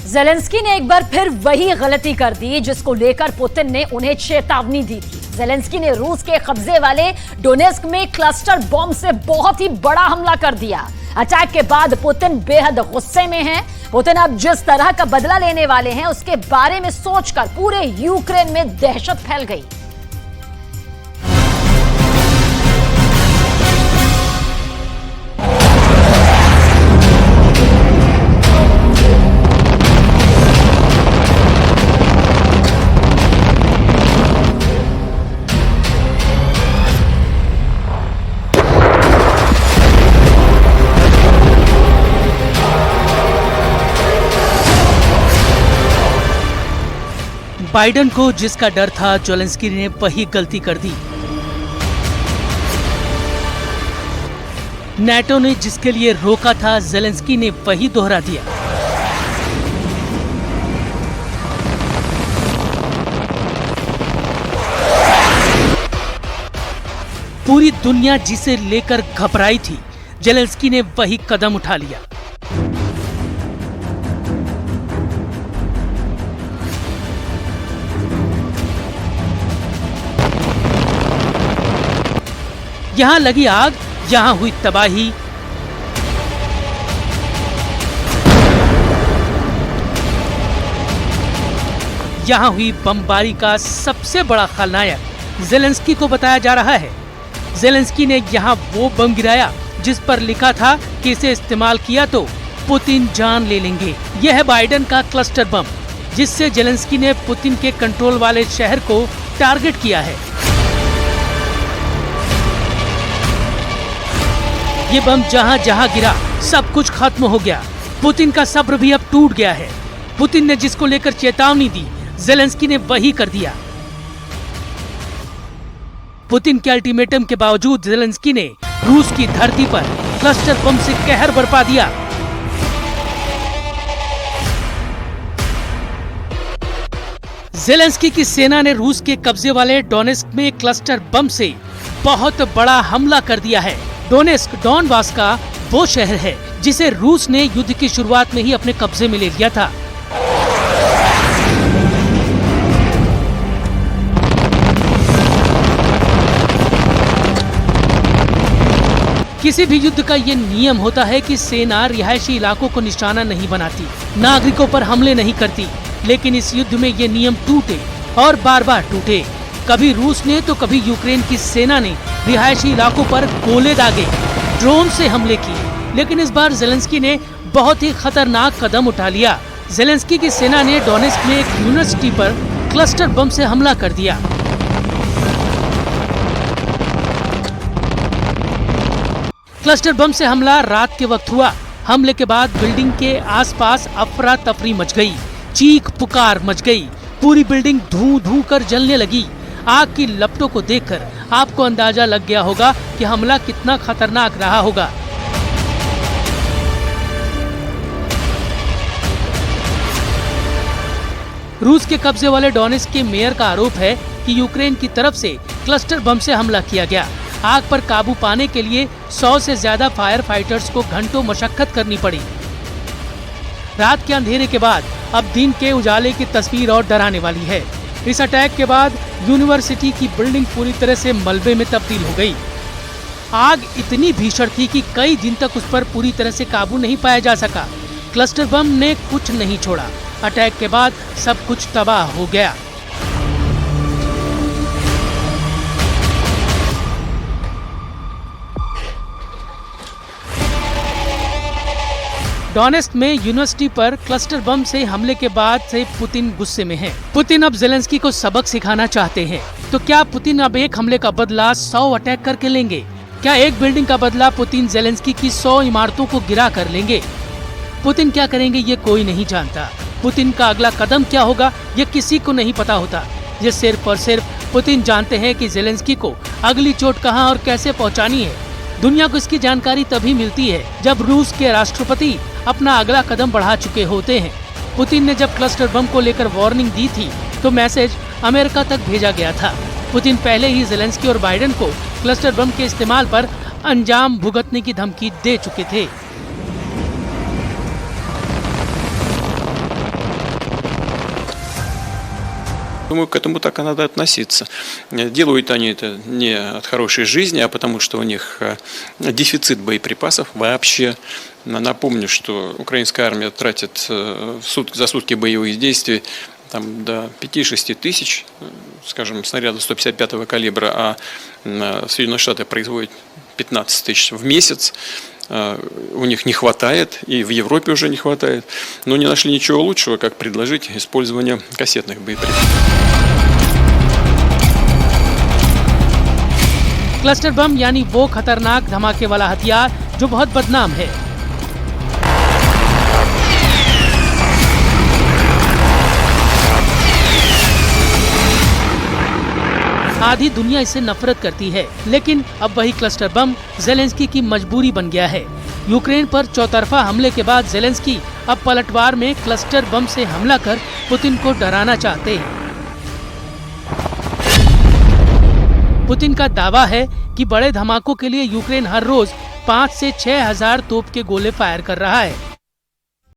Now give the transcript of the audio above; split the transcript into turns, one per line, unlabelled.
Zelensky ने एक बार फिर वही गलती कर दी जिसको लेकर पुतिन ने उन्हें चेतावनी दी थी। ज़ेलेंस्की ने रूस के कब्जे वाले डोनेस्क में क्लस्टर बम से बहुत ही बड़ा हमला कर दिया। अटैक के बाद पुतिन बेहद गुस्से में हैं। पुतिन अब जिस तरह का बदला लेने वाले हैं उसके बारे में सोचकर पूरे यूक्रेन में दहशत फैल गई।
बाइडेन को जिसका डर था, ज़ेलेंस्की ने वही गलती कर दी। नाटो ने जिसके लिए रोका था, ज़ेलेंस्की ने वही दोहरा दिया। पूरी दुनिया जिसे लेकर घबराई थी, ज़ेलेंस्की ने वही कदम उठा लिया। यहां लगी आग, यहां हुई तबाही। यहां हुई बमबारी का सबसे बड़ा खलनायक ज़ेलेंस्की को बताया जा रहा है। ज़ेलेंस्की ने यहां वो बम गिराया जिस पर लिखा था कि इसे इस्तेमाल किया तो पुतिन जान ले लेंगे। यह है बाइडेन का क्लस्टर बम, जिससे ज़ेलेंस्की ने पुतिन के कंट्रोल वाले शहर को टारगेट किया है। ये बम जहां जहां गिरा, सब कुछ खत्म हो गया। पुतिन का सब्र भी अब टूट गया है। पुतिन ने जिसको लेकर चेतावनी दी, ज़ेलेंस्की ने वही कर दिया। पुतिन के अल्टीमेटम के बावजूद ज़ेलेंस्की ने रूस की धरती पर क्लस्टर बम से कहर बरपा दिया। ज़ेलेंस्की की सेना ने रूस के कब्जे वाले डोनेस्क में क्लस्टर बम से बहुत बड़ा हमला कर दिया है। डोनेस्क डॉनबास का वो शहर है जिसे रूस ने युद्ध की शुरुआत में ही अपने कब्जे में ले लिया था। किसी भी युद्ध का ये नियम होता है कि सेना रिहायशी इलाकों को निशाना नहीं बनाती, नागरिकों पर हमले नहीं करती। लेकिन इस युद्ध में ये नियम टूटे और बार बार टूटे। कभी रूस ने तो कभी यूक्रेन की सेना ने रिहायशी इलाकों पर गोले दागे, ड्रोन से हमले किए। लेकिन इस बार ज़ेलेंस्की ने बहुत ही खतरनाक कदम उठा लिया। ज़ेलेंस्की की सेना ने डोनेस्क में एक यूनिवर्सिटी पर क्लस्टर बम से हमला कर दिया। क्लस्टर बम से हमला रात के वक्त हुआ। हमले के बाद बिल्डिंग के आसपास अफरा तफरी मच गई, चीख पुकार मच गई। पूरी बिल्डिंग धूं धूं कर जलने लगी। आग की लपटों को देखकर आपको अंदाजा लग गया होगा कि हमला कितना खतरनाक रहा होगा। रूस के कब्जे वाले डोनेस्क के मेयर का आरोप है कि यूक्रेन की तरफ से क्लस्टर बम से हमला किया गया। आग पर काबू पाने के लिए 100 से ज्यादा फायर फाइटर्स को घंटों मशक्कत करनी पड़ी। रात के अंधेरे के बाद अब दिन के उजाले की तस्वीर और डराने वाली है। इस अटैक के बाद यूनिवर्सिटी की बिल्डिंग पूरी तरह से मलबे में तब्दील हो गई। आग इतनी भीषण थी कि कई दिन तक उस पर पूरी तरह से काबू नहीं पाया जा सका। क्लस्टर बम ने कुछ नहीं छोड़ा। अटैक के बाद सब कुछ तबाह हो गया। डोनेस्क में यूनिवर्सिटी पर क्लस्टर बम से हमले के बाद से पुतिन गुस्से में है। पुतिन अब ज़ेलेंस्की को सबक सिखाना चाहते हैं। तो क्या पुतिन अब एक हमले का बदला 100 अटैक करके लेंगे? क्या एक बिल्डिंग का बदला पुतिन ज़ेलेंस्की की 100 इमारतों को गिरा कर लेंगे? पुतिन क्या करेंगे ये कोई नहीं जानता। पुतिन का अगला कदम क्या होगा ये किसी को नहीं पता होता। ये सिर्फ और सिर्फ पुतिन जानते हैं कि ज़ेलेंस्की को अगली चोट कहां और कैसे पहुंचानी है। दुनिया को इसकी जानकारी तभी मिलती है जब रूस के राष्ट्रपति अपना अगला कदम बढ़ा चुके होते हैं। पुतिन ने जब क्लस्टर बम को लेकर वार्निंग दी थी तो मैसेज अमेरिका तक भेजा गया था। पुतिन पहले ही ज़ेलेंस्की और बाइडेन को क्लस्टर बम के इस्तेमाल पर अंजाम भुगतने की धमकी दे चुके थे।
Думаю, к этому так и надо относиться. Делают они это не от хорошей жизни, а потому что у них дефицит боеприпасов вообще. Напомню, что украинская армия тратит за сутки боевых действий там, до 5-6 тысяч, скажем, снарядов 155-го калибра, а Соединенные Штаты производят 15 тысяч в месяц. У них не хватает, и в Европе уже не хватает, но не нашли ничего лучшего, как предложить использование кассетных боеприпасов.
क्लस्टर बम यानी वो खतरनाक धमाके वाला हथियार जो बहुत बदनाम है। आधी दुनिया इससे नफरत करती है, लेकिन अब वही क्लस्टर बम ज़ेलेंस्की की मजबूरी बन गया है। यूक्रेन पर चौतरफा हमले के बाद ज़ेलेंस्की अब पलटवार में क्लस्टर बम से हमला कर पुतिन को डराना चाहते हैं। पुतिन का दावा है कि बड़े धमाकों के लिए यूक्रेन हर रोज 5 से 6 हजार तोप के गोले फायर कर रहा है।